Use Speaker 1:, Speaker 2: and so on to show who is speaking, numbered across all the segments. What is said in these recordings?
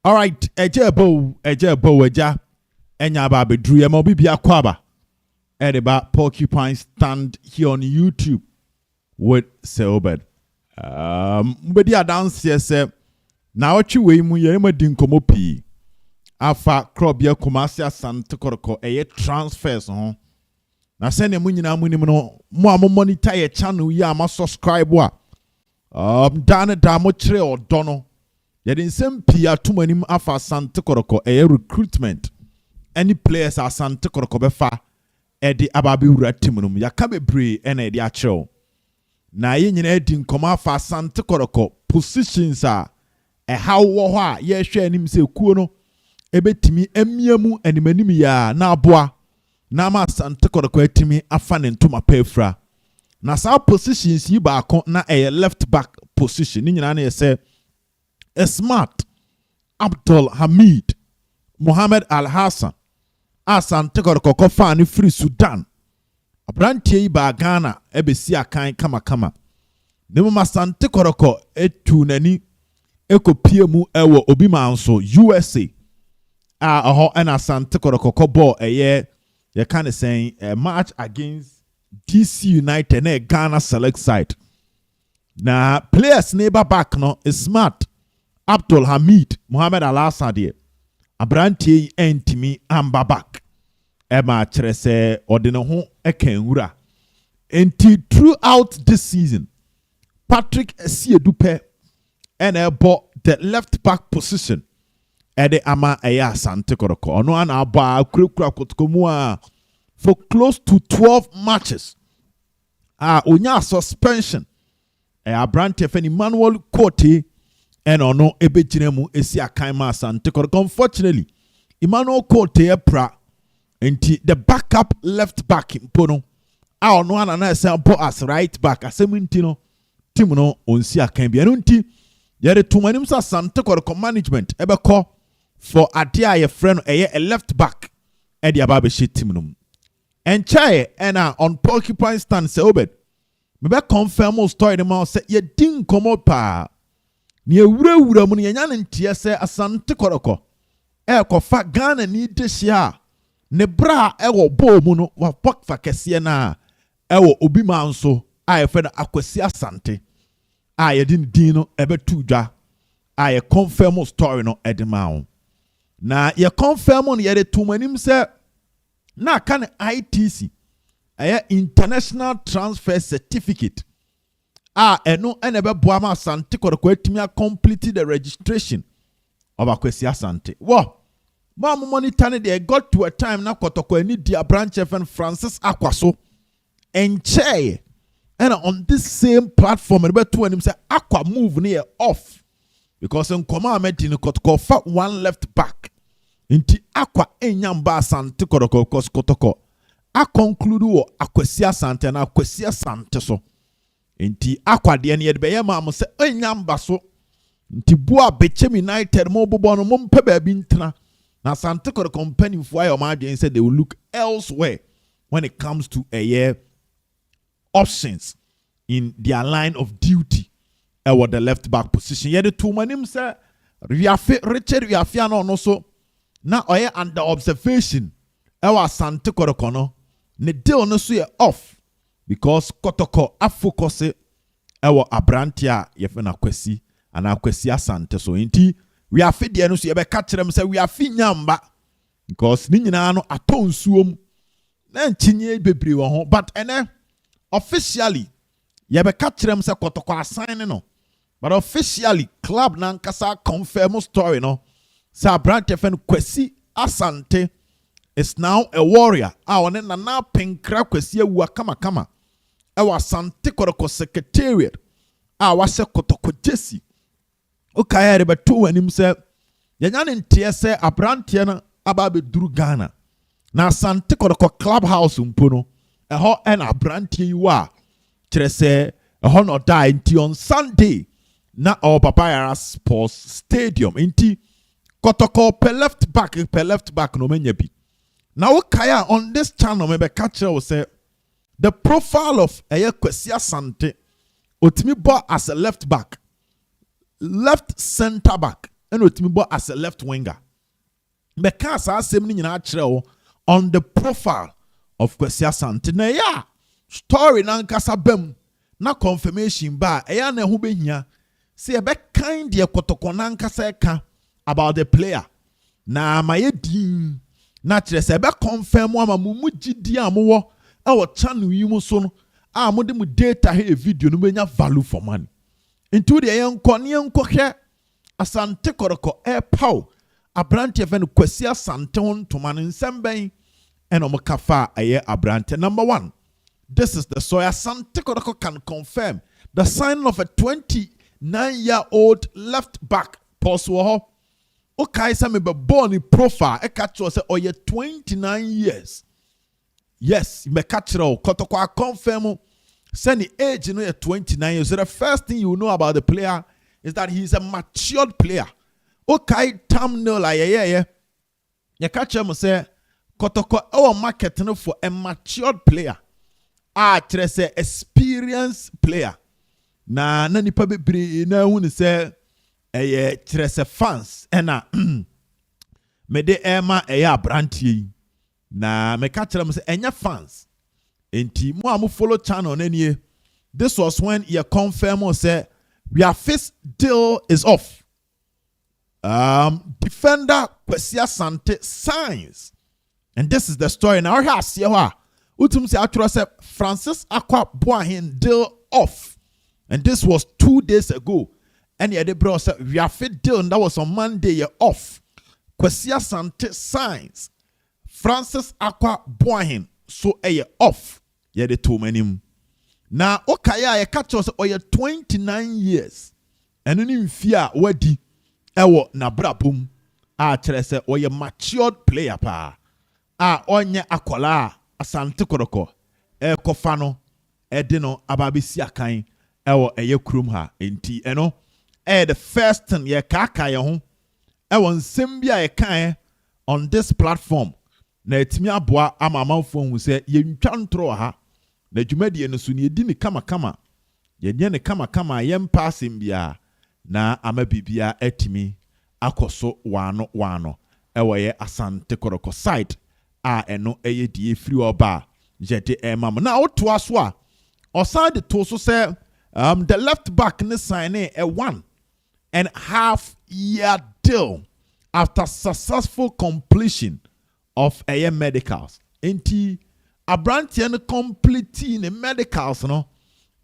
Speaker 1: All right, ejebo eja enya ba bedru ye mo bibia kwaba. Edeba porcupine stand here on YouTube with Selbed. Mbedi adanse se na ochi we mu ye ma di nkomo pi. Afa krobia Kwasi Asante-Details eye transfers ho. Na se ne mu nyina mu nim no mo monitor ye channel ya ma subscribe wa. Dan da mo kire odo no. Ye den sem pi atomanim afa Asante-Details eye recruitment. Any players Asante-Details befa edi ababi wura team no ya ka bebre ena edi a kire. Na ye nyina edi nkomo afa Asante-Details positions a how wo ho a ye hwe anim se kuo no ebetimi emiamu animanim ya na aboa na ma Asante-Details atimi afa ne ntoma pefra na sa positions yi ba akon na left back position ni nyina na ye se Smart Abdul Hamid Mohamed Al Hassan Asante-Details kofa ni free Sudan abrantie yi ba Ghana ebesi akan kama ne mo Asante-Details etu nani ekopie mu ewo obi manso USA aho and Asante-Details ball ye kind of saying a match against DC United na Ghana select side. Na players neighbor back no is Smart Abdul Hamid Mohamed Al Hassan de abrantie entimi amba back ema kire se odene ho ekanwura enti throughout this season Patrick Esiedupe and the left back position ede ama Asante-Details ono ana aba akura kotokomu for close to 12 matches onya suspension abrante fani Emmanuel Kote and ono ebegyina mu esi akan ma Asante-Details. Unfortunately Emmanuel Kote pra enti the backup left back mpono ono ana na ese bo as right back aseminti no team no onsi akan bia no nti yere tumanim sa Asante-Details management ebeko for adia ye friend a left back e dia ba be shit team no enchae ena on porcupine stand se obed me be confirm story dem say ye din komo pa ne ewura mu ne nya ne ntie se Asante-Details e ko fa Ghana ni dehia ne bra e wo ball mu no wa pok fa kese na e wo obi manso a ye friend Kwasi Asante ye din no ebe tudwa ye confirm story no edema na ye confirm on ye de tumanim se na kan ITC international transfer certificate eno ene be boa ma Asante-Details atimi complete the registration of Kwasi Asante. Wo ma monitor ne they got to a time na Kotoko ani dia branch FN Francis Akwaso enche and on this same platform be to him say Akwa move near off because in command in Kotoko fa one left back inti Akwa enyamba Asante-Details cause Kotoko a conclude wo Kwasi Asante na Kwasi Asante so inti Akwa de ne be yema am say enyamba so inti bua Bechem United mo bobo no mo mpe ba bi ntena na Asante-Details company for your margin said they will look elsewhere when it comes to a year options in their line of duty with the left back position. Yet the two manim say Richard no so now oye under observation Asante-Details no ne deal no so off because Kotoko a focus abrantia yefena Kwasi and Kwasi Asante so inti we are fit there no so be catch them say we are fit nyamba because ni nyina no aton suom na ntinye bebre wo ho but ene officially ye be catch them say Kotoko assign no but officially club na nkasa confirm story no say abrante fen Kwasi Asante is now a warrior one na penkra Kwasi awu kama Asante-Details secretariat wa se Kotoko Jesse okay re beto anim say yanya ne ntie say abrante na aba be duru Ghana na Asante-Details clubhouse mpo no ho en abrante yi wa kire say ho no die nti on Sunday na Papaya Sports Stadium inti Kotoko per left back no menya bi now kaya on this channel me be catch you say the profile of Kwasi Asante otimi bo as a left back left center back and otimi as a left winger. Meka saa asɛm ni nyina kyerɛ on the profile of Kwasi Asante. Na ya story na nkasa bam na confirmation ba ɛya na ɛho behia sɛ yɛbɛkan deɛ Kotoko na nkasa ɛka about the player na ma yɛ din na kyerɛ sɛ ɛbɛconfirm ama mu gidi a mowɔ ɛwɔ channel yi mu so no a mode mu data he video no benya value for money into the yɛnkɔ hwɛ Asante-Kotoko ɛpaw abrante fɛ no Kwasi Asante ho ntoma no nsɛm bɛn ɛna ɔmo kafa ɛyɛ abrante. Number one, this is the story. Asante-Kotoko can confirm the signing of a 29-year-old left back. Pause wɔ hɔ. Okay, sɛ me bɛ born in profile ɛka kyerɛ sɛ ɔyɛ 29 years. Yes, me catch it. Kotoko I confirm say the age you know 29 years. So the first thing you know about the player is that he's a matured player. Okay, thumbnail like yeah. You catch him say Kotoko our market for a matured player. Say experienced player. Na nipa bebre na hu say say fans and me de ema abrantie. Na me catch them say enya fans. Enti mo amu follow channel nenie. This was when you confirm say your first deal is off. Defender Kwasi Asante signs. And this is the story. Now here see utum say atro say Francis Akwa Boahin deal off. And this was 2 days ago. And yeah, the bro said your first deal and that was on Monday you're off. Kwasi Asante signs. Francis Akwa Boahin so off. Yeah, the two men. Now, okay, I catch us 29 years. And in fear, wedi ewo na brabum. Chere se matured player pa. Onye akola Asante-Kotoko. Kofano edino ababisi akan ewo krum ha. Enti eno the first thing ye kaka ye ho. Ewo nsem bia ye kan on this platform. Na etimi aboa ama amanfo hu se yentwa ntro ha na dwumadie no so ne edi ne kama ye ne kama yempa asem bia na ama bibia etimi akoso wano ewo ye Asante-Kotoko site eno die free oba jete emam na oto aso a oside to so say the left back ne sign a 1.5 year deal after successful completion of medicals. Enti abrantie no completing the medicals no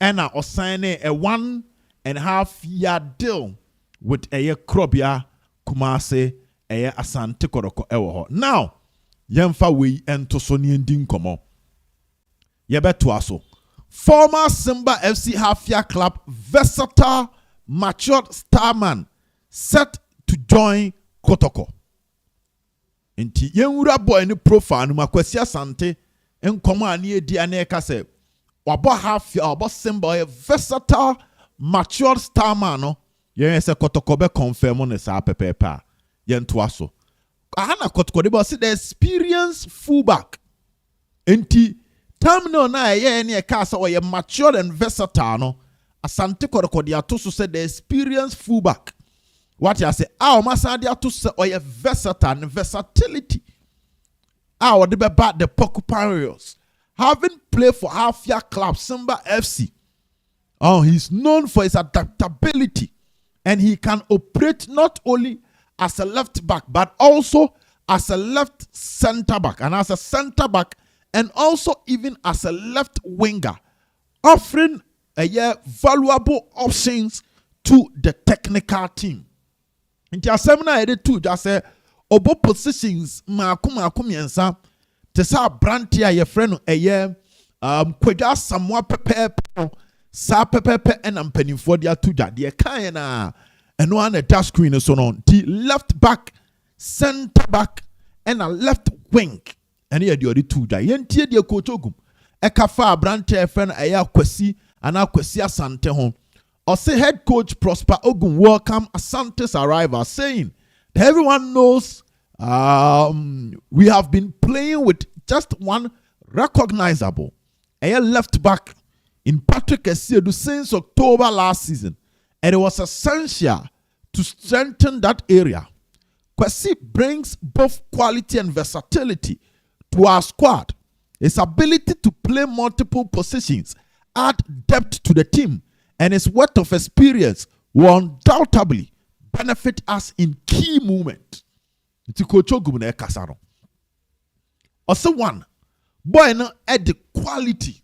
Speaker 1: and or signing a 1.5 year deal with Krobia Kumase Asante-Kotoko ewo. Now yemfa we ento so ni ndi nkomo. Yebeto aso. Former Simba FC Half-Year Club versatile matured starman set to join Kotoko. Nti yenwura boy ni profile no Kwasi Asante enkomo ani edi aneka se wabo half year wabo Simba versatile matured starman no yen se Kotoko be confirm on sa pepepa yen to aso ahana Kotoko de say the experienced fullback. Nti terminal na ye ne ka say oye matured and versatile no Asante-Kotoko de ato so say the experienced fullback. What you say? Our masadia to say or versatile and versatility. Our the bad the Porcupines. Having played for half-year club Simba FC. He's known for his adaptability, and he can operate not only as a left back but also as a left center back, and as a center back, and also even as a left winger, offering valuable options to the technical team. Inti asem na ede tu just say obo positions maako miensa te sa brante a ye frɛ no kwadwa samwa pepepe sa pepepe ena mpanimfo de atu dwa de kan na eno an da screen so no the left back, center back and a left wing ene ye de odi tu dwa yentie de Deal-Kotoko Ogum ekafa brante e frɛ no Kwasi Asante ho. Or say head coach Prosper Ogum welcome Asante's arrival, saying that everyone knows we have been playing with just one recognizable left back in Patrick Essiedu since October last season, and it was essential to strengthen that area. Kwasi brings both quality and versatility to our squad. His ability to play multiple positions add depth to the team, and his wealth of experience will undoubtedly benefit us in key moments. Nti Coach Ogum na ekasa no. Also one, boy no add the quality.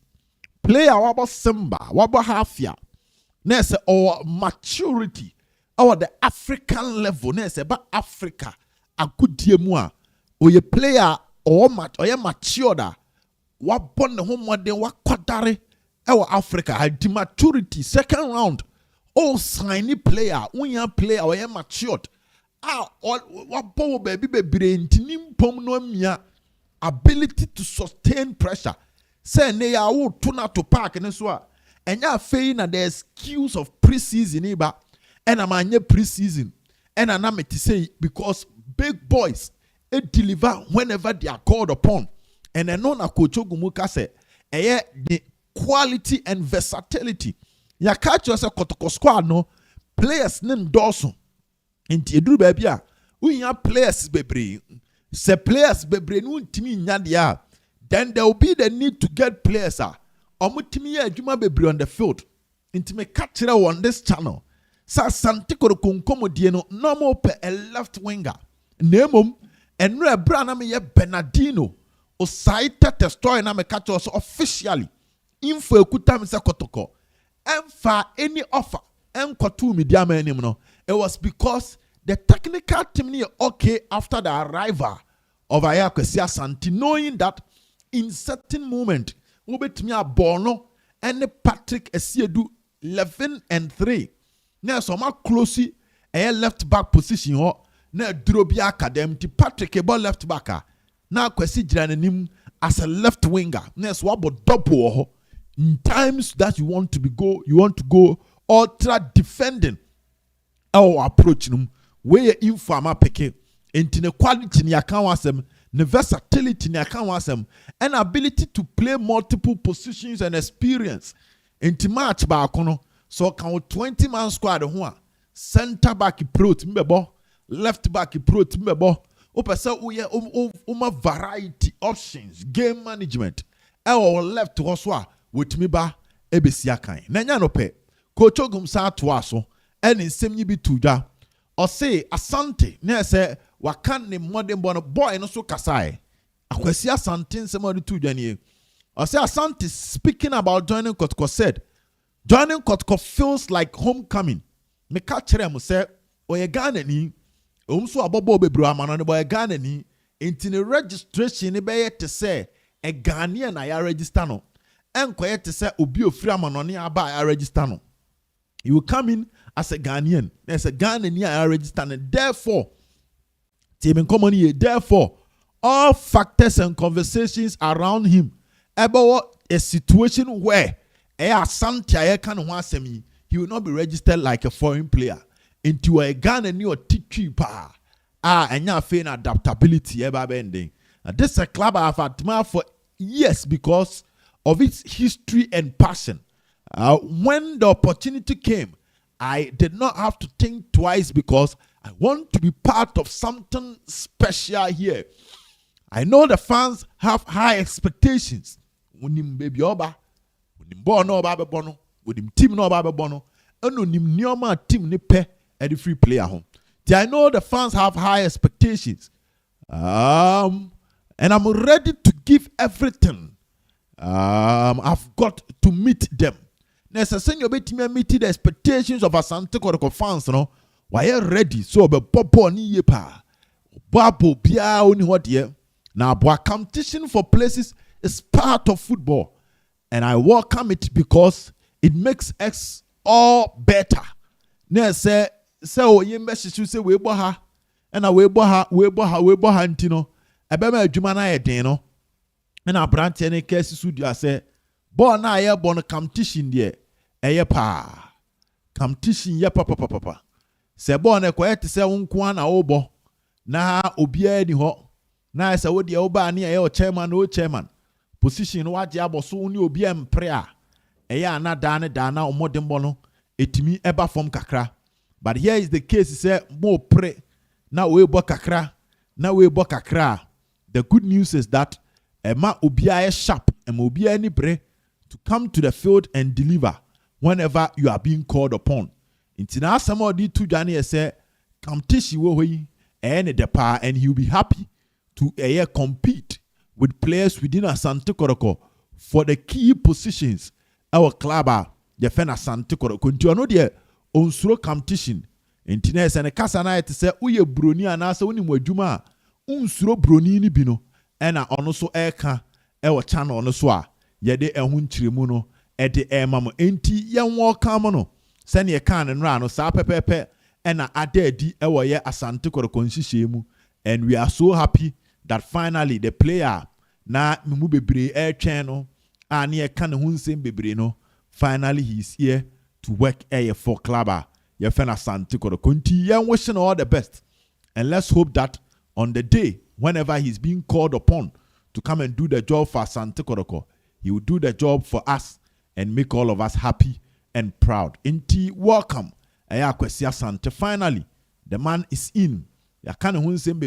Speaker 1: Player wabo Simba, wabo Hafia. Na say our maturity, our the African level. Na say ba Africa akudie mu a oye player or mature da. Wabon the home de wakwadare our Africa had the maturity second round. Oh, signy player, unya player or matured. Wabo baby intinim pom no mia ability to sustain pressure. Say ne ya wo tuna to park ne so a enya fei na the excuse of preseason iba and amanye preseason and anameti say because big boys deliver whenever they are called upon. And I know na Coach Ogum say the quality and versatility. Ya catch yourself Kotoko squad no players nim doso. Inti eduru baby a we have players bebre. Se players bebre no ntimi nya dia. Then there will be the need to get players omutimi ya adwuma bebre on the field. Inti me catch on this channel. Sa Asante-Details Ogum die no normal pe a left winger. Nemom enro ebra na me ye Bernardino. Osaita testoy na me catch us officially. Info ekuta me se Kotoko. Emfa any offer. Enkotu media manim no. It was because the technical team ni okay after the arrival of Kwasi Asante, knowing that in certain moment ubetimi abono and Patrick Esiedu 11-3. Now so ma closely a left back position ho na Drobi Academy Patrick ebo left back. Now Kwasi Jiranim as a left winger. Next wabo double in times that you want to go ultra defending our approach num where informa peke into the quality ni akan wasem, the versatility ni akan wasem, and ability to play multiple positions and experience into match ba kono so kan 20-man squad ho a center back pro timbebo, left back pro timbebo. Opesa uye uma variety options, game management. Our left hoswa with me ba ebesia kan. Nanya no pe. Coach Ogum sa to aso and in same bi tuja. Or say Asante na say wakan ne modern born boy no so kasai. Kwasi Asante somebody tuja ni. Or say Asante speaking about joining Kotoko said, joining Kotoko feels like homecoming. Me catch them say oye Ghana ni so abobo bebru amano ne boy Ghana ni enti ne registration ne be te say a Ghanaian na ya register no enkoye te say obi ofiri amano ne aba ya register no. You will come in as a Ghanaian. There's a Ghanaian ya register and therefore all factors and conversations around him about a situation where Asante can wasemi he will not be registered like a foreign player into a Ghanaian or tichipa and ya feign adaptability ever bending. This is a club I have admired for years because of its history and passion. When the opportunity came, I did not have to think twice because I want to be part of something special here. I know the fans have high expectations. Unim baby oba, unim bono oba bono, unim team no oba bono, and unim nioma team ni pe at the free player home. I know the fans have high expectations. And I'm ready to give everything. I've got to meet them. Necessarily, you better meet the expectations of Asante-Details fans. No, why are ready? So, be popo ni yepa, babo bia oni what ye. Now, competition for places is part of football, and I welcome it because it makes us all better. Ne say o yembe shisu say we boha, and we boha ntino. Ebema adwuma na ye den no. Na brante ne kesi studio say born na ye born competition there. Eye pa. Competition ye papa. Se born e kwete se unko na obo. Na obia ni ho. Na se wo de oba na ye o chairman. Position waje aboso ni obia mpre a. Eye ana da na omodembo no etimi eba form kakra. But here is the case, he said, more pray. Now we kakra. Now we kakra. The good news is that Emma Ubia is sharp and Ubia any pray to come to the field and deliver whenever you are being called upon. Intina somebody to Johnny say, come tishi wo and the power, and he'll be happy to compete with players within Asante-Kotoko for the key positions. Our club the fen Asante-Kotoko. Nti ono de onsuro competition. Intina se ne kasa na yete se uye broni anase woni mu adwuma unsuro broni ni bi no ena ono so eka ewo channel no so a yede ehun nkyiremu no ede emam enti yenwo kam no se ne kan nra no sa pepepe ena adadi ewo ye Asante-Kotoko nhyihyemu. And we are so happy that finally the player na mu bebre twen no ani e kan ho nsem bebre no finally he is here to work for club ye fen Asante-Kotoko. Nti yen wishing all the best, and let's hope that on the day whenever he's being called upon to come and do the job for Asante-Kotoko, he will do the job for us and make all of us happy and proud. Nti welcome Kwasi Asante. Finally the man is in. Ya kan ho nsem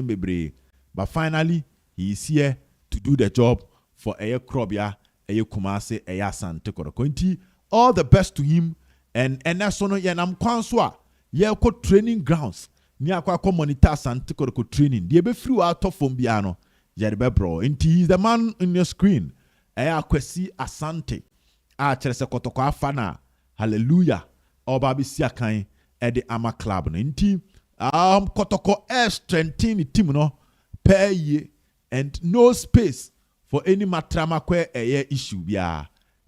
Speaker 1: bebre, but finally he is here to do the job for Krobia, Kumase, Asante-Kotoko. Nti all the best to him, and that's no yenam kwanswa ye ko training grounds ni akwa monitor Asante-Kotoko training de be free out of from biano ye be bro. Nti he's the man in your screen, Kwasi Asante a chere Kotoko afana. Hallelujah. Oba bi siakan the ama club no. Nti Kotoko strengthen the team no per year, and no space for any matrama issue. We are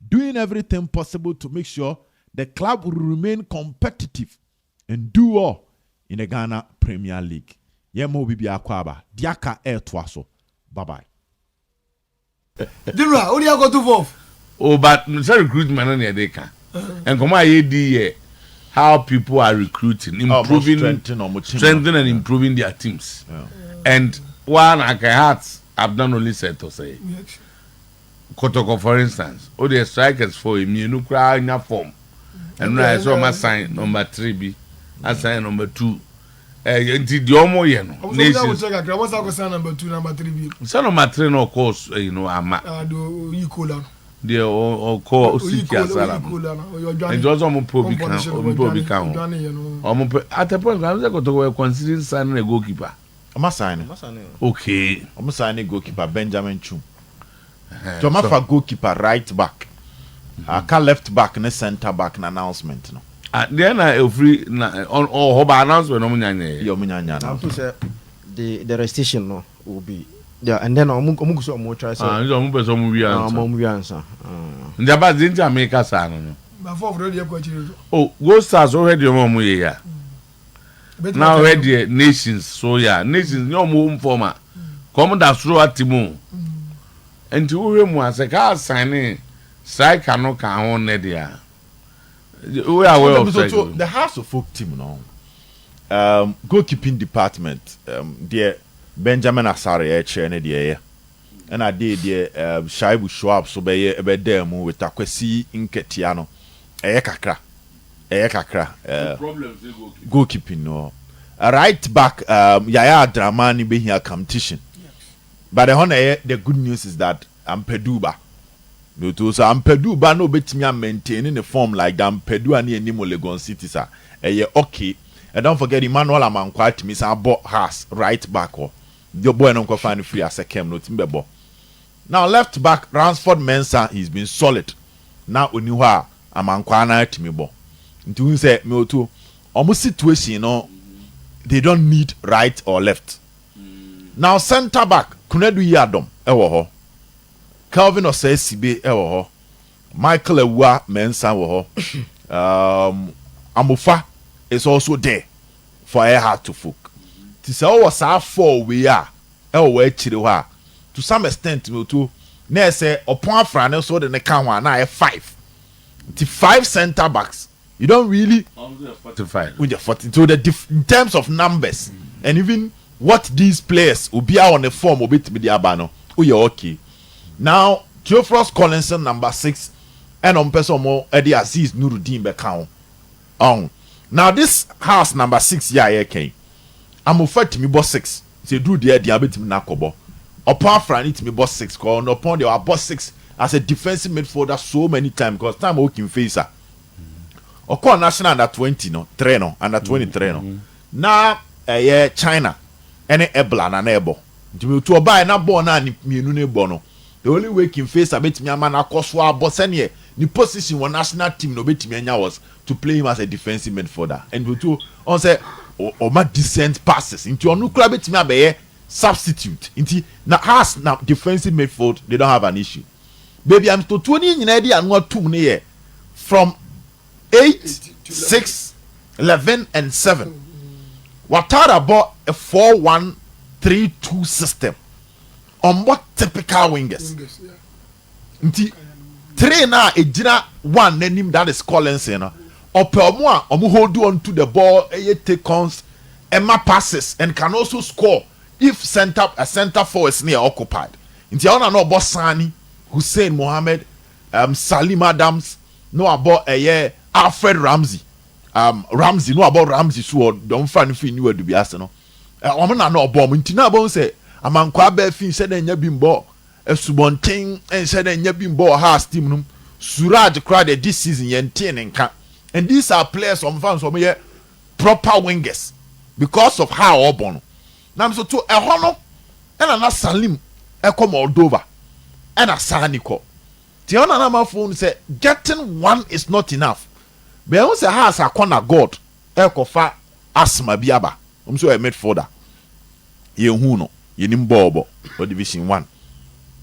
Speaker 1: doing everything possible to make sure the club will remain competitive and do well in the Ghana Premier League. Yemo bibi akwaba diaka twaso. Bye bye.
Speaker 2: Dira, only I go to Wolf.
Speaker 3: Oh, but sorry, recruitment on the day. And come on, how people are recruiting, improving, strengthening and improving their teams.
Speaker 1: Yeah.
Speaker 3: And one I have done only said to say, Kotoko, for instance, all the strikers for him, you know, cry in your form. And I saw my sign number 3B, I sign number 2. Until the Omo, you know,
Speaker 2: what's number 2, number 3B?
Speaker 3: Son of my train, of course, you know, I'm the or and also become at the point I was going to consider signing a goalkeeper.
Speaker 1: I'm signing.
Speaker 3: Okay.
Speaker 1: I'm signing goalkeeper Benjamin Chum. So I'm for goalkeeper right back. I can left back and center back an announcement. No.
Speaker 3: Then I free on or announcement.
Speaker 4: The restriction no will be. Yeah, and then I'm going to try to answer.
Speaker 3: The bad didn't Jamaica son. Oh, Ghost stars already on here. Now, already nations, so yeah, nations, no more former. Come down through at Timon. And to him was a car signing, strike cannot come on there. We are well.
Speaker 1: The House of Folk team, no. Goalkeeping department, dear. Benjamin Asare chair and I did Shaibu show up so be them with Kwasi Nketiano kakra goalkeeping no right back Yaya Dramani be here competition, but the good news is that I'm Peduba. So I'm Peduba no bet me maintaining the form like that. Pedu and Nimo Legon City sir okay. And don't forget Emmanuel Amankwat me say bought has right back or the boy no find free as a cam no timbebo. Now left back Ransford Mensah, he's been solid. Now Oniwa Amankwana timibo. Nti say me oto almost situation no they don't need right or left. Now center back Kunedu Yadom ewo ho. Calvin Osesibe ewo ho. Michael Ewa Mensah wo ho. Amofa is also there for a hard to folk. To say was our 4 we are to some extent to say upon Fran so the can one now 5. The 5 center backs. You don't really
Speaker 3: 45
Speaker 1: with the 40 to the in terms of numbers and even what these players will be out on the form will be to be the abano. Oh, okay. Now Theophilus Collinson number 6 and on person more Eddie Aziz Nuruddin Bekao. Now this house number 6 yeah came. I'm offered to me boss 6. Say do the diabetes nakobo. Upon Franny to me boss 6 call upon the boss 6 as a defensive midfielder so many times because time working facer. Okon national under 20 no, 3 no, under 23 no. Now yeah China any ebla na ebo. Nti to buy na ball na ni mienu ne bo no. The only way kin face abetimi ama na koso abo sene ni position one national team no betimi anya was to play him as a defensive midfielder. And we to on say o ma decent passes. Nti onu kura betimi abeye substitute. Nti na has na defensive midfield they don't have an issue. Baby I'm to 20 nyina dey anu atum ne ye from 8 6 11 and 7. What thought about a 4-1-3-2 system? On what typical wingers? Nti 3 na ejina 1 nanim that is Collins na omo a omo hold on to the ball take ons emma passes and can also score if center forward is near occupied. Nti ona no boss Sani Hussein Mohammed Salim Adams no about Alfred Ramsey Ramsey no about Ramsey so don't find fi ni wadu bi ase no omo na no bom nti na bon say amankwa ba fi se na nya bimbo esubonten en se na nya bimbo ha steam num Suraj crowd this season yente nka and these are players on fans so me proper wingers because of how obon na so to eho no na Salim eko Moldova and a Saniko ti ona na ma phone say getting one is not enough be won say has a corner god ekofa asma biaba so a midfielder ye hu no ye nim ball for division 1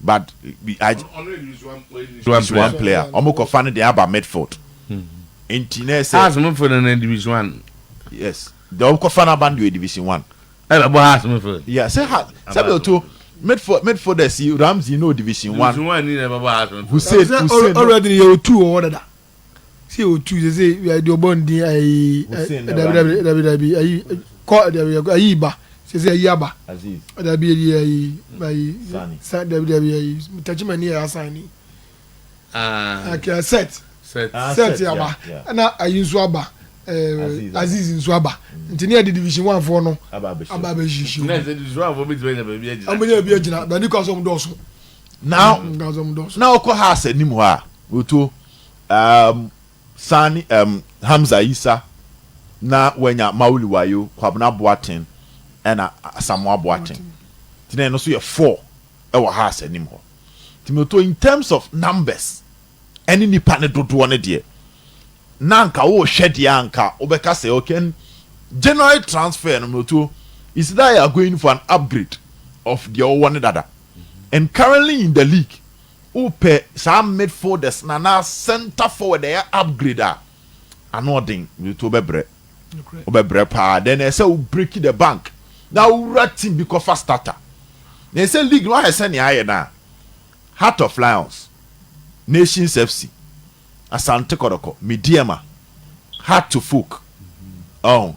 Speaker 1: but I one player omoko fan dey aba midfield intine say
Speaker 3: has midfield in division 1
Speaker 1: yes the omoko fan aba division 1
Speaker 3: aba has midfield
Speaker 1: yeah say to midfield see Ramsey no division 1
Speaker 3: ni aba has
Speaker 1: who said
Speaker 2: already you 2 or what that see you 2 say we are the bondi I ba say yaba
Speaker 1: Aziz
Speaker 2: da bi tachimani asani set yaba na ayinso aba Aziz nso aba ntini ya division 1 for no aba be shishi
Speaker 3: na say division 1 for me to be agina
Speaker 2: amanya bi agina ba ni ko so mdoso
Speaker 1: now ko ha se nim ho a oto Sani Hamza Isa na wenya Mauli Wayo Kwabna Boateng and Samoa Boateng tine no so ye 4 e wo ha se nim ho timoto in terms of numbers any nipa ne dodo ne de na nka wo hwede anka obeka say okay January transfer no to is that you are going for an upgrade of the one dada and currently in the league upe some midfielders na center forward they upgrade anoding to bebre pa then they say we break the bank now rating because fast starter they say league no I say na Heart of Lions Nations FC Asante-Details Mediama Heart to Folk and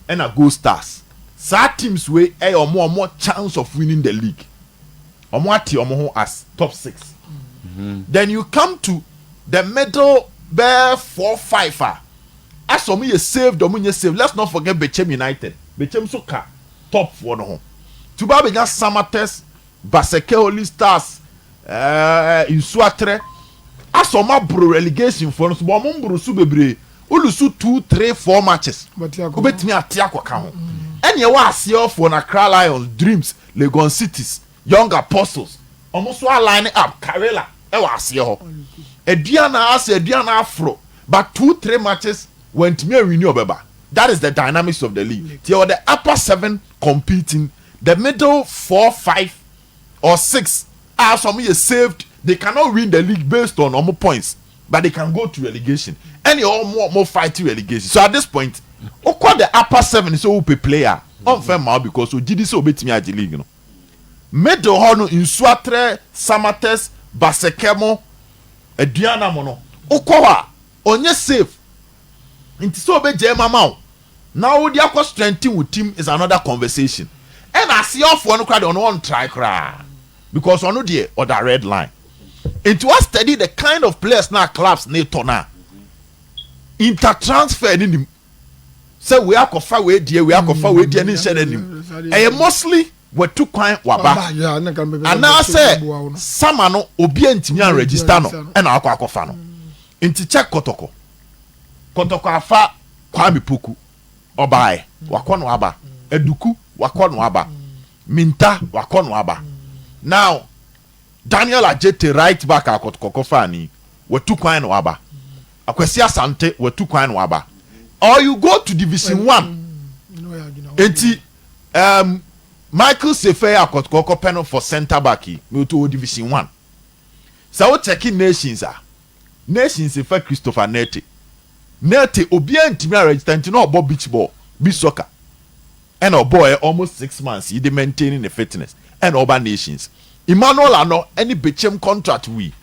Speaker 1: a Go Stars sa teams wey more chance of winning the league omo as top 6. Then you come to the middle bear 4-5 as some you saved save. Let's not forget Bechem United. Bechem Soka top 4 no. To ba benya Samates, Baseke Holy Stars, in Suatre. As some bro relegation for no so bro su bebre. Ulusu 2, 3, 4 matches. Ubetimi atia kwa ka ho. Enya wa ase for na Accra Lions, Dreams, Legon Cities, Young Apostles. Almost line up Karela. Ediana afro, but 2-3 matches went me renew beba. That is the dynamics of the league. Till the upper 7 competing, the middle 4, 5, or 6 are some years saved. They cannot win the league based on more points, but they can go to relegation. Any more fighting relegation. So at this point, the upper 7 is open player. Unfair because so did this obey me at the league. You know. Middle hono in Suatre, Samates, Basekemo, Ediana mono. Okowa, onye safe. Inti so be jema mau. Now the aqua strengthening with team is another conversation. And I see off one crowd on one try cry. Because on the other red line. Into us study the kind of players now clubs need to now. intertransfer ni say we akofa we die ni nhyɛ n'anim ɛyɛ mostly wetu kwan waba ana sɛ sama no obi antimi an register no ɛna akofa no nti check kotoko afa Kwame Poku obae wakɔ no aba Eduku wakɔ no aba Minta wakɔ no aba now Daniel Ajete right back akotoko fani wetu kwan no aba Kwasi Asante wetu kwan no aba or you go to division 1 enti Michael Sefe akotoko penal for center back me to division 1 so we checking nations Sefe Christopher Nete obi antimi register nti no obo beach ball be soccer and a boy almost 6 months he dey maintaining the fitness and urban nations Emmanuel ano any bechem contract we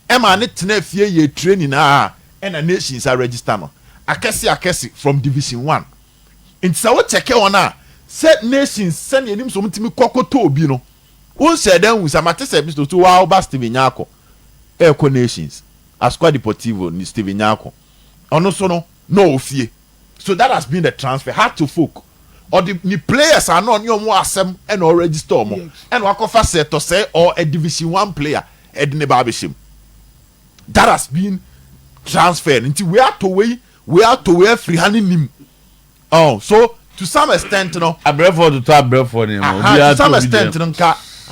Speaker 1: Emma ne tena fie ye training and a nations are register no akesi from division 1 nti so we check on set nations send enim so mtimi kokoto obi no won said then we samate se bisto to wa oba Steven Nyako Eco Nations Asqua Deportivo ni Steven Nyako ono so no ofie so that has been the transfer hard to folk or the players are not your more asem and or register mo and wakofa set to say or a division 1 player edine babeshim that has been transferred into we are to way free handing him so to some extent no
Speaker 3: Abreford to Abreford
Speaker 1: to some extent no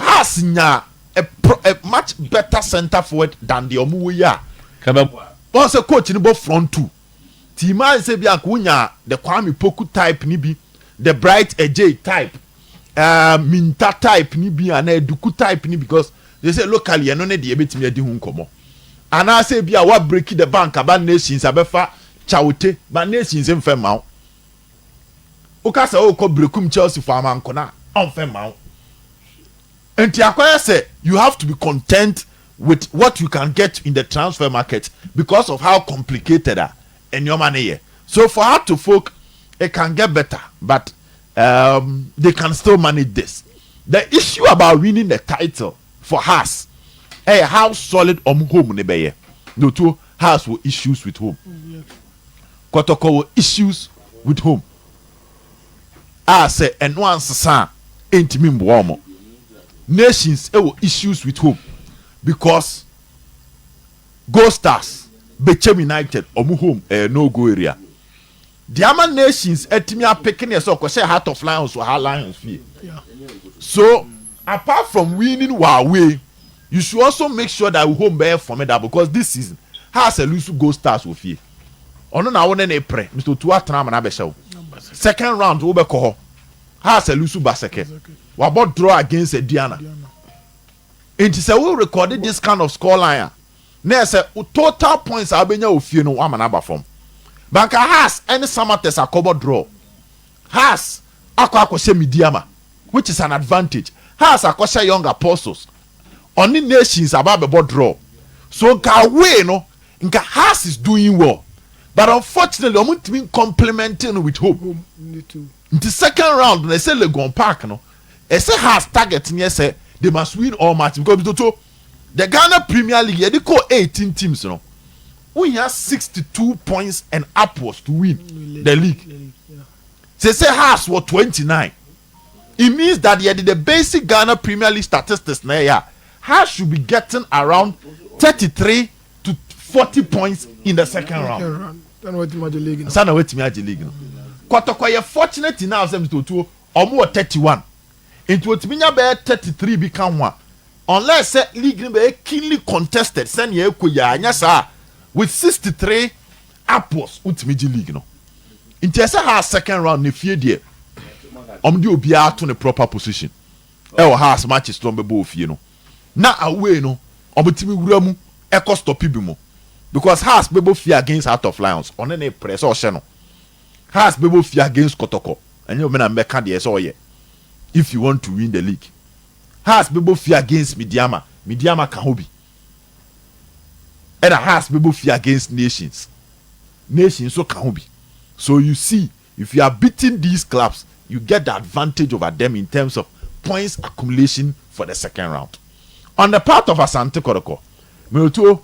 Speaker 1: has nya a much better center forward than the omuya once a coach in both front two Tima say bi akunya the Kwame Poku type ni bi the Bright AJ type Minta type ni bi and Eduku type ni because they say locally no ne de ebetimi adi hu nkomo and I say bi a wa break the bank about nations abefa chawote but nations em fe mawo ukasa o ko brekum Chelsea for amanko na on fe mawo enti akwaya say you have to be content with what you can get in the transfer market because of how complicated and your money here. So for her to folk, it can get better, but they can still manage this. The issue about winning the title for us, how solid home nebe no two has issues with home. Kotoko issues with home. I say and once sa ain't me warm. Nations issues with home. Because Go Stars, Bechem United, omu home no go area. The other nations etimi picking yourself because Heart of Lions or Lions fee. So apart from winning Huawei, you should also make sure that we home bear formidable because this season has a loose Go Stars with fee. Ono na won na pre Mr. Tua Tram na besha. Second round we be ko has a loose baseke. We about draw against Diana. And say we recorded this kind of scoreline. Na say total points abenya ofie no amanaba form. Banka has any samates akobo draw. Has akwa Midiama, which is an advantage. Has akosha Young Apostles. Only nations ababebo draw. So nka we no nka has is doing well. But unfortunately, I'm not complementing with hope. In the second round, they say Legon Park no. They say has target near say they must win all matches because the Ghana Premier League they call 18 teams no. We have 62 points and upwards to win the league. They say has was 29. It means that the basic Ghana Premier League statistics now has should be getting around 33 to 40 points in the second round. Sana wait me league no. Kotoko you fortunate now say Mr. Otuo omo 31. Into otiminya be 33 become one. Unless say league be keenly contested send ye ekoya anya sa with 63 upwards ultimate league no. Into say ha second round ne fie de omde obia to the proper position. E o house matches to be fie no. Na away no omotimi wura mu e ko stop bi mo. Because has bebo fear against Heart of Lions on any press or channel. Has bebo fear against Kotoko. And you mean make the SOye. If you want to win the league. Has bebo fear against Midiama. Midiama Kahobi. And has bebo fear against nations. Nations so Kahobi. So you see, if you are beating these clubs, you get the advantage over them in terms of points accumulation for the second round. On the part of Asante-Details Ogum,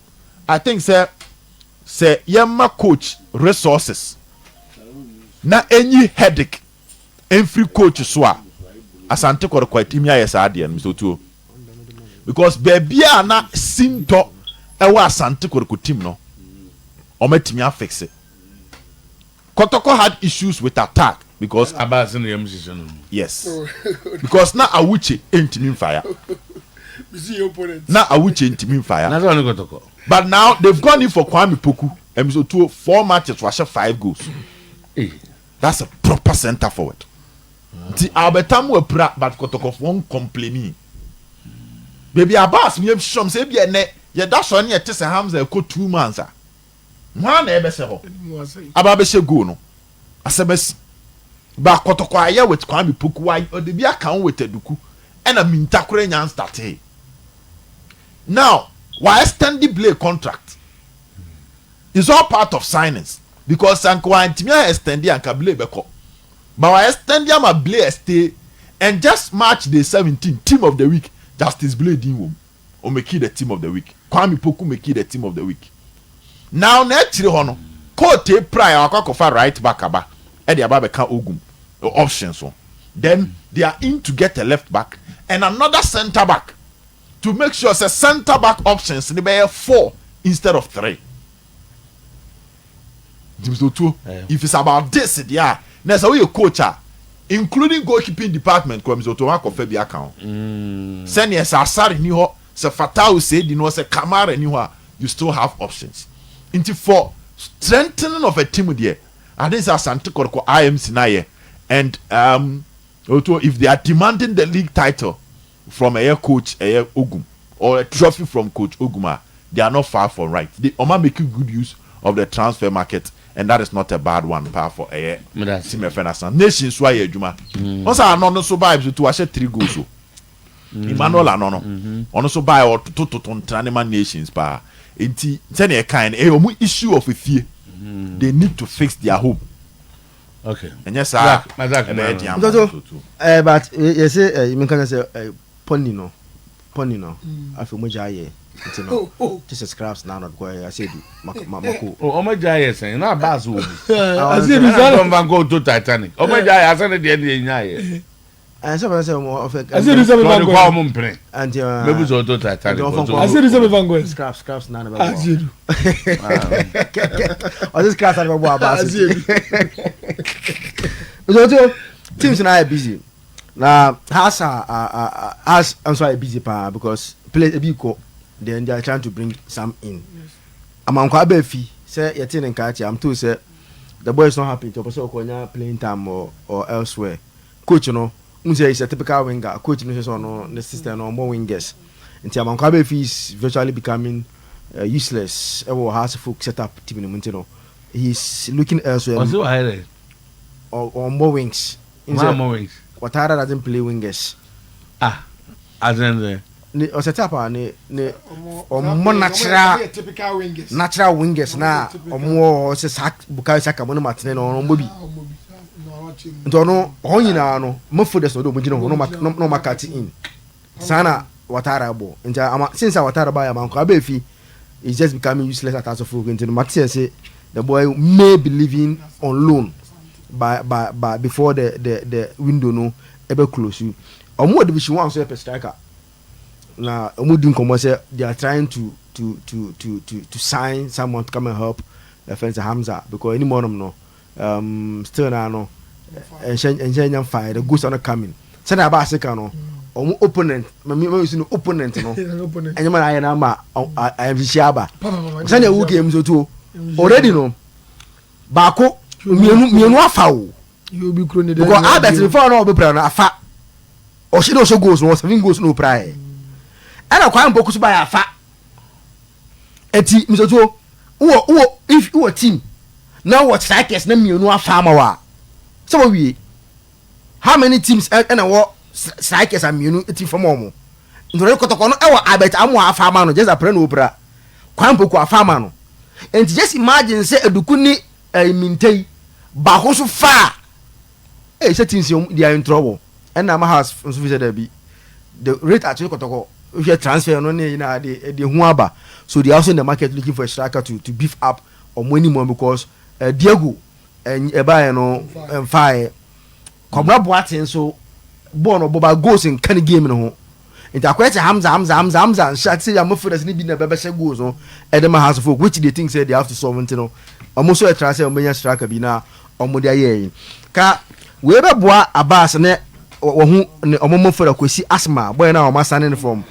Speaker 1: I think, sir, say yemma coach resources na any headache every coach so a Asante Kotoko team ya yes ade no so tuo because baby a na sinto e wa Asante Kotoko team no o matimi affix it. Kotoko had issues with attack because
Speaker 3: Abbas in the MCC.
Speaker 1: yes because na Awuche intimi fire na Awuche intimi fire
Speaker 3: That's only Kotoko.
Speaker 1: but now they've gone in for Kwame Poku and so 4 matches was 5 goals. That's a proper center forward. The Albertamu Epra but Kotoko won't complain. Baby Abbas me shom say be ne ye da so ne tese Hamza ko 2 months a. One e be se ho. Aba be she go no. Asebes ba Kotoko aye with Kwame Poku why o de bi aka with Eduku and a mintakure nyan start. Now, why extend the Blay contract? It's all part of signings because Sankwa Timia extend the Anka Blay beko. But why extend the Blay stay and just match the 17 team of the week. Justice Blay Dinwo or make it the team of the week. Kwame Poku make it the team of the week. Now next hono Kote prior Akakofa right back aba Eddie Ababeka Ogum options so. Then they are in to get a left back and another center back to make sure say center back options they be 4 instead of 3. If it's about this, yeah, there's a way coach, including goalkeeping department, come to work of Fabi account. Send yes, Asari niho, se Fatau said, you know, se Kamara niho, you still have options. Into for strengthening of a team there, and this is Asante Kotoko IMC na and if they are demanding the league title from a coach Ogum or a trophy from coach Oguma, they are not far from right. They are making good use of the transfer market, and that is not a bad one. For a nations why a Juma. Also, I know so buy to actually 3 goals. Emmanuel Anono also buy or to Tranima nations pa. Inti send a kind a issue of a fear. They need to fix their home.
Speaker 3: Okay.
Speaker 1: And yes, sir.
Speaker 4: But you say you can say Ponino. I feel much just scraps now not going. I said, Mako.
Speaker 3: Oh, my giant saying, not Basu. I said, I'm go to Titanic. Oh, my giant, I said, the end of and someone said, I said, it's a common print. And maybe so to Titanic.
Speaker 2: I said, it's a van
Speaker 4: scraps, none of us. Or this class, I don't know about it. Teams and I are busy. Now, I'm sorry, busy because play a big call. Then they are trying to bring some in. Among Kwabefi, say Yatin and Kachi, I'm too say the boy is not happy to also playing time or elsewhere. Coach, you know, is a typical winger. Coach, no, the system no more wingers. Until Among Kwabefi is virtually becoming useless. Ever has a full setup team in Montino. He's looking elsewhere. Or more wings.
Speaker 3: More wings.
Speaker 4: Watara doesn't play wingers.
Speaker 3: As in
Speaker 4: o set up ne more natural wingers na omo se Bukayo Saka mo matene no mo bi nto no onyina no mafo des no do mo gina no market in sana Watara bo nja since Watara ba ya man ko abefi is just becoming useless at as of into no matter say the boy may be living on loan by before the window no ebe close you omo division 1 so per striker na omudin komo say they are trying to sign someone to come and help defense Hamza because any more no still na no and fire the goods are not coming say na ba seka no omo opponent me use no opponent no and man I na ma I am Shiaba say na wo game so to already no baako mienu afa o
Speaker 2: you be crony
Speaker 4: because Albert before no be plan afa o she no so goals no 7 goals no pray and akwa mboku so ba ya afa eti misoto wo if you team now what strikers na mienu afa ma wa so we how many teams and what strikers are mienu eti from omo ndore Kotoko no e wa Albert amu afa ma no just apre no opra kwa mboku afa ma no and just imagine say Eduku ni mintei ba ho so fa say teams they are in trouble and na ma house so fi say there be the rate at Kotoko if you transfer no na the hu aba so they are also in the market looking for a striker to beef up omo anim because Diego eba no mfae Kobra Boateng so born oboba goals in kind game no ho nti akwete Hamza shot say am for this ni bi na bebe she goals no edema house folk which they think say they have to solve it no omo so try say omo nya striker bi na omo dia ye ka we be boa Abbas ne wo hu omo mo for Kwasi Asma boy na omo signing from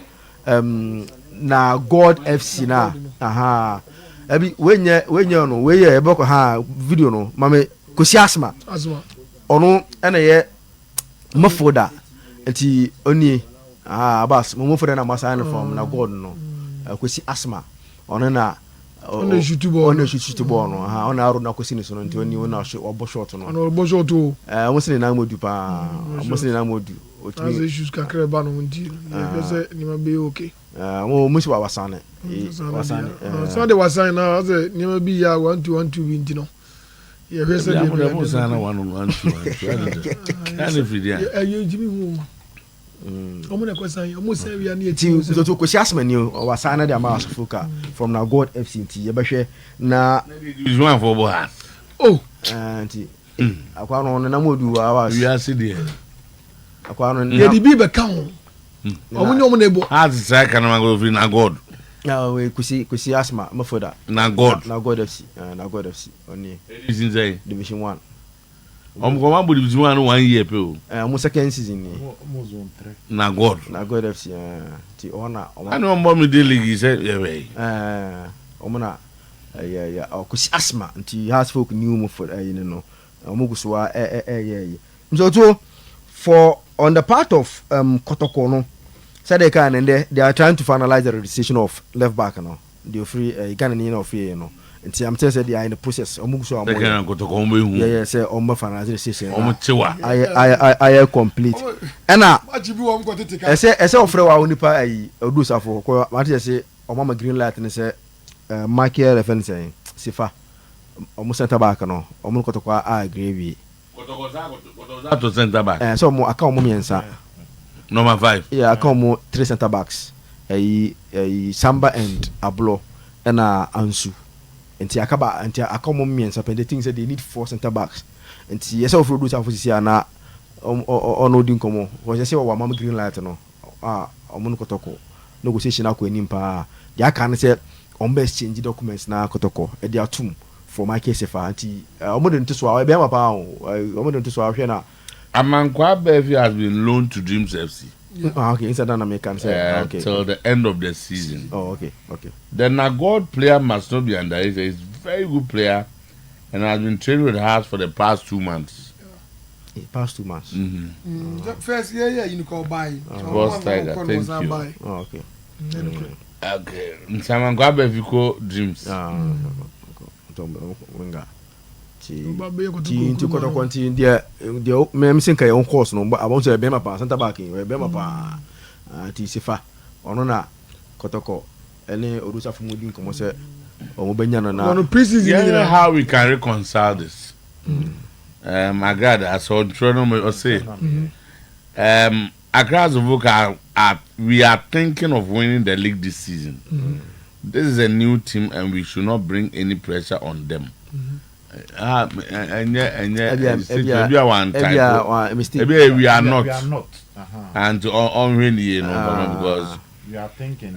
Speaker 4: na God FC na aha abi wenye no we ye eboko ha video no mame Kwasi Asma ono ena ye mafoda enti oni Abbas mo for na signing from na God no Kwasi Asma ono na
Speaker 2: on shoot ball
Speaker 4: no ha ona aro na Kwasi ni so no enti oni ona obo short no
Speaker 2: ono obo short o
Speaker 4: mo se na modu pa mo se na modu
Speaker 2: as issues kakra ba no ndi be ni ma be okay
Speaker 4: mo si wasane
Speaker 2: so de wasane na as ni ma bi ya 1-2 bi ndi no ye hwe se de
Speaker 3: mo sana 1-2 and free
Speaker 2: you jimi hu omo na kwasan omo se wi na
Speaker 4: ti so Kwasi Asma ni wasane de ama asofoka from na God FC ti ye behwe na
Speaker 3: one for boss
Speaker 4: anti akwa no na modu wa
Speaker 3: we are see there
Speaker 4: akwa no
Speaker 2: ye di bi be ka ho omo nyomo na ebo
Speaker 3: as say kan ma go free na God
Speaker 4: we Kwasi Asma mafoda
Speaker 3: na God
Speaker 4: FC oni
Speaker 3: division say
Speaker 4: division 1
Speaker 3: ko ma division 1 1 year pe o
Speaker 4: mo second season ni
Speaker 1: mo zone 3
Speaker 3: na God
Speaker 4: FC ti ona
Speaker 3: ano mo mi de league say we
Speaker 4: omo na Kwasi Asma nti has folk new mo for no omo guswa so for on the part of Kotoko no said they are trying to finalize the registration of left back no they free Ghana ni no free no nti am tell say they are in the process omo guswa
Speaker 3: they can Kotoko mo hu
Speaker 4: say omo finalize the registration
Speaker 3: omo chewa
Speaker 4: I complete ena
Speaker 2: ajibi wo mko tetika
Speaker 4: ese ofre wa onipa odu safo ko ma say omo ma green light ni say Michael reference sifa omo center back no omo Kotoko agree
Speaker 3: Kotoko za to center back
Speaker 4: so mo aka omo miensa
Speaker 3: number 5
Speaker 4: yeah aka omo 3 center backs Samba and Ablo na Ansu enti aka omo miensa but the thing say they need 4 center backs enti yes of produce afosisi na ono din komo ko say wa mama green light no omo Kotoko negotiation akọ pa they aka say on best change documents na Kotoko e dia tum for my case fa anti omo de ntiso a be ma pa omo de ntiso a hwe na
Speaker 3: Amankwa Bevi has been loaned to Dreams FC.
Speaker 4: Okay, inside that American say okay.
Speaker 3: Till the end of the season.
Speaker 4: Oh, okay.
Speaker 3: The Nagod player must not be underrated. He's a very good player and has been training with us for the past 2 months.
Speaker 4: Past 2 months.
Speaker 2: First you call buy.
Speaker 3: Boss Tiger, thank you.
Speaker 4: Oh, okay.
Speaker 3: Okay. Amankwa Bevi ko Dreams.
Speaker 4: Ti Kotoko nti dia me think on course no but I want to be my pa center back we be my pa ti sifa ono na Kotoko ene orusa fumudi nkomo se omo benya no na
Speaker 2: preseason
Speaker 3: how we can reconcile this. My God, I saw Trono say across the book we are thinking of winning the league this season. This is a new team and we should not bring any pressure on them. We are not. And on really, because
Speaker 1: we are thinking.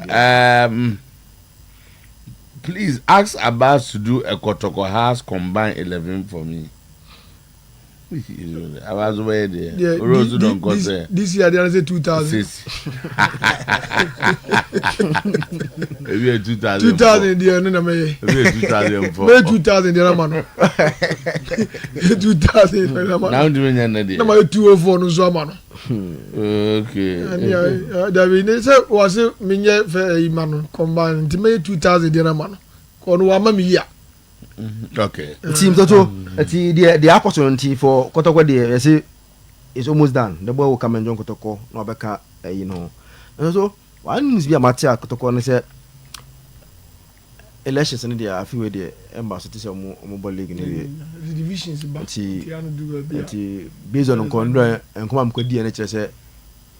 Speaker 3: Please ask Abbas to do a Kotoko House combined 11 for me. I was away there.
Speaker 2: This year there is a 2000.
Speaker 3: Maybe 2000.
Speaker 2: 2000 there no me.
Speaker 3: Maybe 2004.
Speaker 2: Maybe 2000 there man. 2000 man.
Speaker 3: Now do we know there?
Speaker 2: Na my 204 no so man.
Speaker 3: Okay.
Speaker 2: And David say was menye fe man combine me 2000 there man. Ko no wa ma me ya.
Speaker 3: Okay.
Speaker 4: Team Toto, the opportunity for Kotoko there, say it's almost done. The boy will come and join Kotoko, no beka, And so one needs be a matter Kotoko and say elections in the few the embassy of mobile league in
Speaker 2: the divisions
Speaker 4: based on Condra and come could DNH say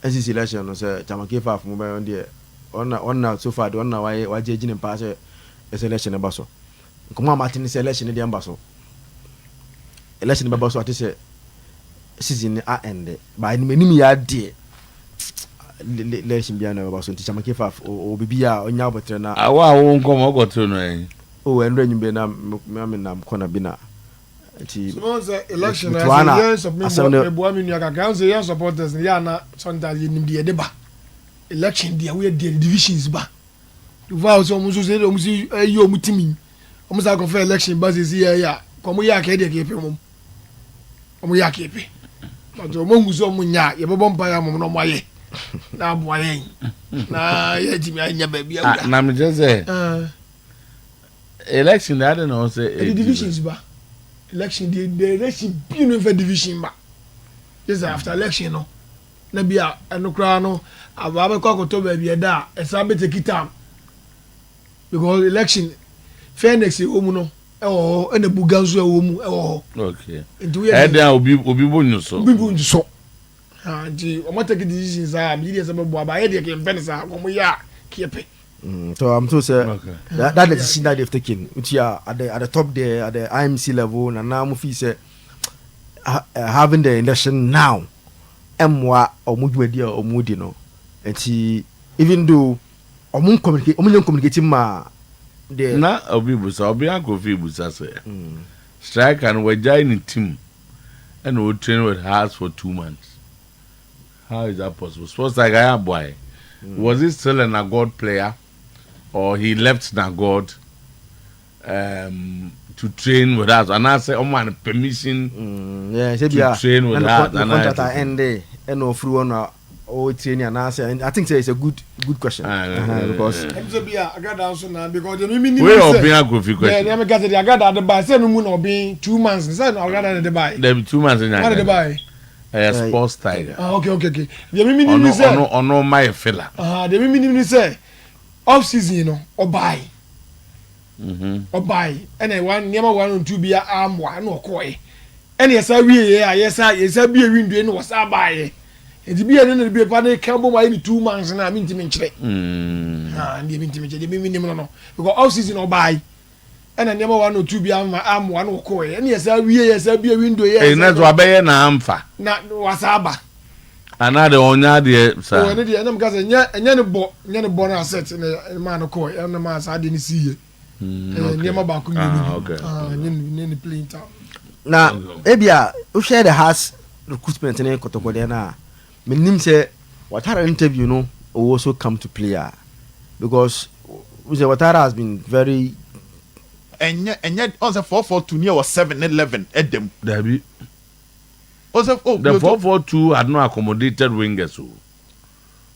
Speaker 4: SEC election or say Tamakifa from mobile on there on now so far don't know why JG and pass a selection about so. come on Martin say election in the ambasso election baba so ati say season a end by ni menim ya de election bia na baba so nti chama kefa o bibia onya botre na
Speaker 3: awa wo nkom ogoto no en
Speaker 4: o enro nyimbe na me na kona bi na nti
Speaker 2: so election as support me nua kaka say your supporters ya na sometimes you nim de deba election dia we dey divisions ba you vow so muso say o musi ayi o mutimi o musa go for election ba say ya komo ya ka de ke pe mum o mu ya ke pe but o mo muso mu nya ye bebo mpa ya mum no mo aye na bo aye na ye jimi anya ba bia
Speaker 3: na me just say election I don't know say
Speaker 2: the divisions ba election the election be no for division ba this after election no na bia enokra no aba ko akoto ba bia da esa be take time because election fairness e omu no e na buganzo e omu e
Speaker 3: okay e dey obi bonyu so
Speaker 2: di o ma take decisions am yi dey say bo aba e dey ke fairness am ko mo ya kepe
Speaker 4: so I'm so say that decision that they've taken which are at the top there at the IMC level and now mo feel say having the election now emwa omudwadi omudi no enti even though omun communicate ma the
Speaker 3: na obi busa obi akofi busa say strike and we join the team and we train with us for 2 months. How is that possible? Suppose like I am boy, was he still a God player, or he left Nagod to train with us? And I say, oh man, permission to train with us.
Speaker 4: And contract end and no through on training and answer. And I think it's a good question because
Speaker 2: I got answer now because the meaning
Speaker 3: we are being a good question.
Speaker 2: Yeah, I got the buy. Say no moon or being 2 months. Say no, I got the buy.
Speaker 3: There be 2 months in
Speaker 2: the buy.
Speaker 3: Sports Tiger.
Speaker 2: Okay. The meaning is say
Speaker 3: no my fella.
Speaker 2: The meaning is say off season, you know, or buy. Or buy. And then one never 1 or 2 be a arm one or koi. And yes, I be a window and was I buy. It be an be a party cambo by 2 months and I'm intimate. And the intimate, the minimum no. Because off season or buy. And I never 1 or 2 be arm one or koi. And yes, I be a window. Yes,
Speaker 3: and that's what I amfa.
Speaker 2: Not wasaba.
Speaker 3: Another onya de sir.
Speaker 2: Oh, and I'm because any born asset in a man of koi. And the man I didn't see it. Never back. Okay. In playing time.
Speaker 4: Now, Ebia, who share the house recruitment in Kotoko there now? Meaning say Watara interview no will also come to play because Watara has been very
Speaker 1: and yet also 442 near was 7-11 at them.
Speaker 3: Debbie.
Speaker 1: Also,
Speaker 3: the 442 had no accommodated wingers.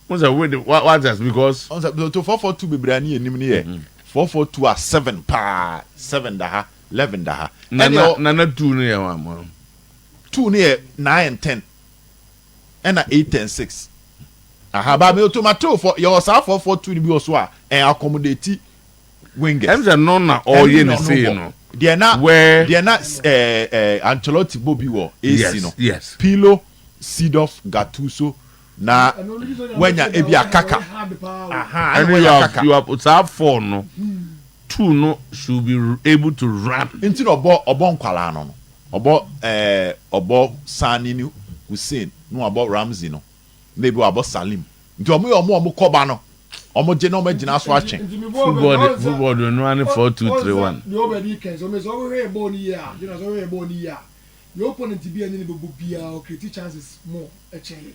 Speaker 3: What just because
Speaker 1: also to 442 be brani and nimni 442 are 7 pa 7 daha 11 daha.
Speaker 3: Nana 2 near 1
Speaker 1: 2 near 9 and 10. And 8 and 6. Ba me tomato for your 442 be also and accommodate wingers.
Speaker 3: Em say no na all ye say no.
Speaker 1: They are not
Speaker 3: where
Speaker 1: they are not Ancelotti Bobby war AC no.
Speaker 3: Yes.
Speaker 1: Pilo, Seedorf, Gattuso na when ya ebia kaka.
Speaker 3: And you have 4 no. 2 no should be able to run.
Speaker 1: Into obo nkwala no. Obo Sani ni Hussein no about Ramsey no. Maybe about Salim. Nti omo koba no. Omo je no magina so achen.
Speaker 3: Football do no any 4-2-3-1.
Speaker 2: The obedi can so me so we born here. You know so we born here. Your opponent be any bobu bia or create chances more a chain.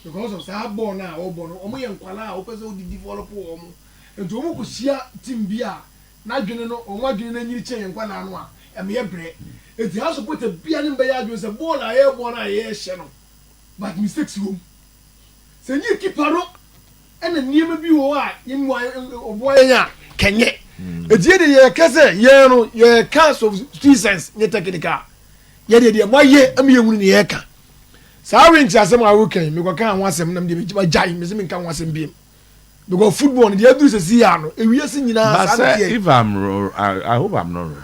Speaker 2: Because of that born now or born omo ye nkwala o pese o di develop omo. Nti omo ko sia team bia na dwene no omo adwene na nyiri chen nkwala no a em ye bre. Enti ha support bia ne be ya adwene se ball na ye born na ye hye no. But mistakes home. Se ni keeper no and the near be why in why oboya kenye ejie de ye kase ye no ye cast of seasons ye technical ye de mo ye am ye hunu ne ye ka sa winch asem a wo kan me ko kan ho asem nam de be jai me se me kan ho asem bi because football ne de do se si ya no ewiase nyina
Speaker 3: sa if I'm wrong, I hope I'm not wrong.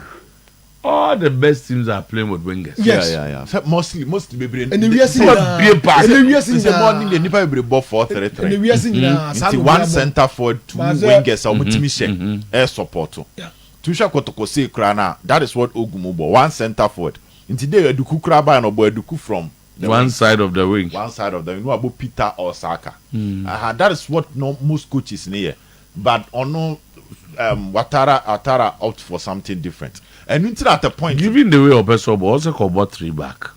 Speaker 3: All the best teams are playing with wingers.
Speaker 1: Yes. Yeah. Mostly be
Speaker 2: and we are seeing
Speaker 1: morning the nipa be ball 4-3-3.
Speaker 2: And we are seeing
Speaker 1: 1 center forward, 2 wingers or mutimi air support.
Speaker 2: Yeah.
Speaker 1: Tusha Kotoko say Krana, that is what Ogumubo, one center forward. In today, Eduku Kraba no boy Eduku from
Speaker 3: one side of the wing.
Speaker 1: One side of the wing. No about Peter or Saka. That is what most coaches near. But ono Atara out for something different. And until at the point,
Speaker 3: given the way Obesobo also called about 3 back.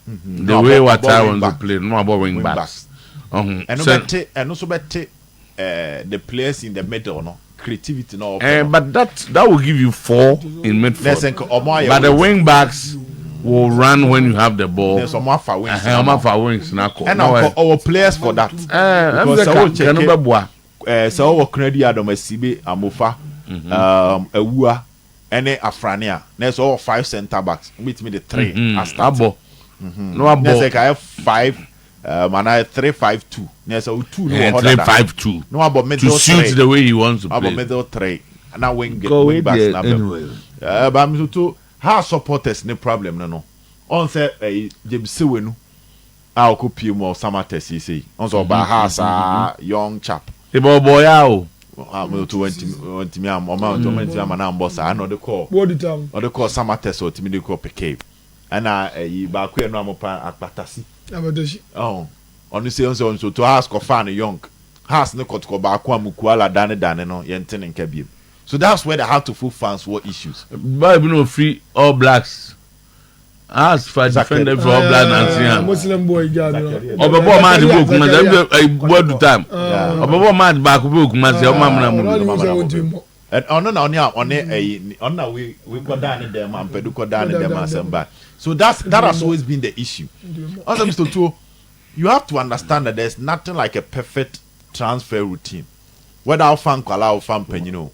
Speaker 3: The way Watara wants to play, no about wing backs.
Speaker 1: And also better the players in the middle, no creativity, no.
Speaker 3: But that will give you 4 in midfield. But the wing backs will run when you have the ball.
Speaker 1: There's some for wings.
Speaker 3: And
Speaker 1: our players for that. So our credit Adam Sibe Amofa, Ewua, any Afrania. There's all 5 center backs. Meet me the 3 as stable. No, I have 5. And I 3-5-2. There's a 2
Speaker 3: 3-5-2.
Speaker 1: No, about middle
Speaker 3: to suit the way he wants to play.
Speaker 1: About middle 3. And now wing backs anyway. But I'm to how supporters no problem no. On say James Sewenu. I'll copy more Samates he say. On so ba has young chap.
Speaker 3: The boy out.
Speaker 1: I'm to went me am na boss I know the call.
Speaker 2: What the time?
Speaker 1: Or the call Samates or to me the call PK. And I ba ku no am pa akpatasi. Oh, on the same so to ask of fan young has no Kotoko back one mukuala dane no yenten and kabim. So that's where the how to full fans were issues.
Speaker 3: But no free All Blacks. As for defender for All Blacks and
Speaker 2: Muslim boy guy.
Speaker 3: Obabo man book man what do time. Obabo man back book man say mama
Speaker 1: and on we go down them and peduko down them and back. So that has always been the issue. Also, Mr. Tuo, you have to understand that there's nothing like a perfect transfer routine. Whether our fan call our fan pen,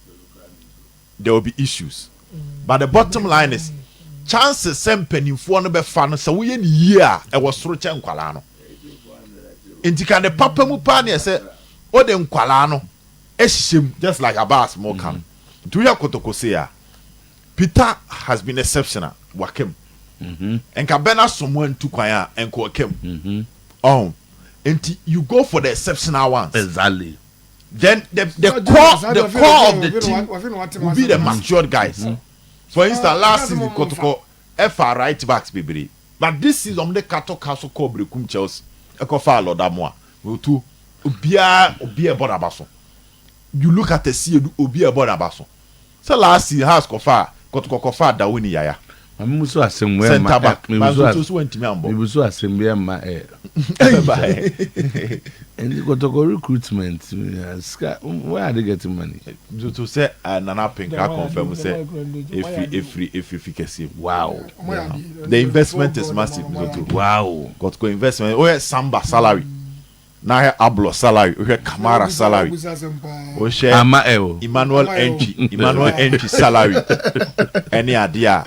Speaker 1: there will be issues. But the bottom line is chances same penny for no be fan so we in year I was through chen kwalano. Inti the papa mu pa ne say o de nkwalano ehim just like Abbas more come. To ya Kotoko say Peter has been exceptional. Wakem. And Kabena someone to kwaya and Kwakem. Oh, and you go for the exceptional ones.
Speaker 3: Exactly.
Speaker 1: Then the core of the team will be the matured guys. For instance, last season Kotoko FR right backs baby. But this season the Kato Castle Cobre Kum Chelsea. Ekofa Loda Moa. We to Obia Bonabaso. You look at the sea Obia Bonabaso. So last season has Kofa Kotoko da wini yaya.
Speaker 3: Mamuso asem
Speaker 1: ma mamuso went to me ambo.
Speaker 3: Mamuso asem ma and Kotoko recruitment where are they getting money?
Speaker 1: To say Nana Pinka confirm say if you can see wow. The investment is massive.
Speaker 3: Wow.
Speaker 1: Kotoko investment. Oh Samba salary. Now Ablo salary, Kamara salary. Emmanuel entry salary. Any idea?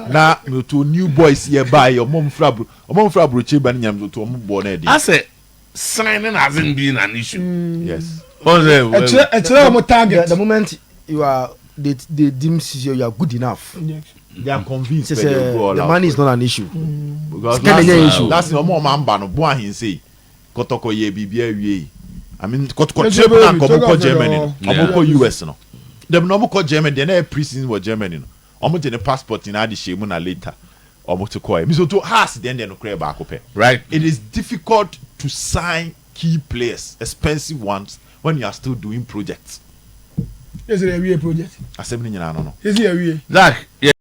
Speaker 1: Now to new boys here by your mom frabru chibanyam to born.
Speaker 3: I said signing hasn't been an issue.
Speaker 1: Yes.
Speaker 4: The moment you are they deem you are good enough.
Speaker 1: They are convinced
Speaker 4: the money is not an issue.
Speaker 1: Because that's no more man no boy he say. Kotoko ye bibia wie. I mean Kotoko Japan ko Germany, ko US no. Dem no ko Germany, dey na prison wo Germany no. Omo je ne passport na ade shemu na later. Omo to ko e. Mi so to has then no crave back up.
Speaker 3: Right.
Speaker 1: It is difficult to sign key players, expensive ones when you are still doing projects.
Speaker 2: Is it a project?
Speaker 1: Asem ni nyina no.
Speaker 2: Is it a
Speaker 3: Zach, yeah.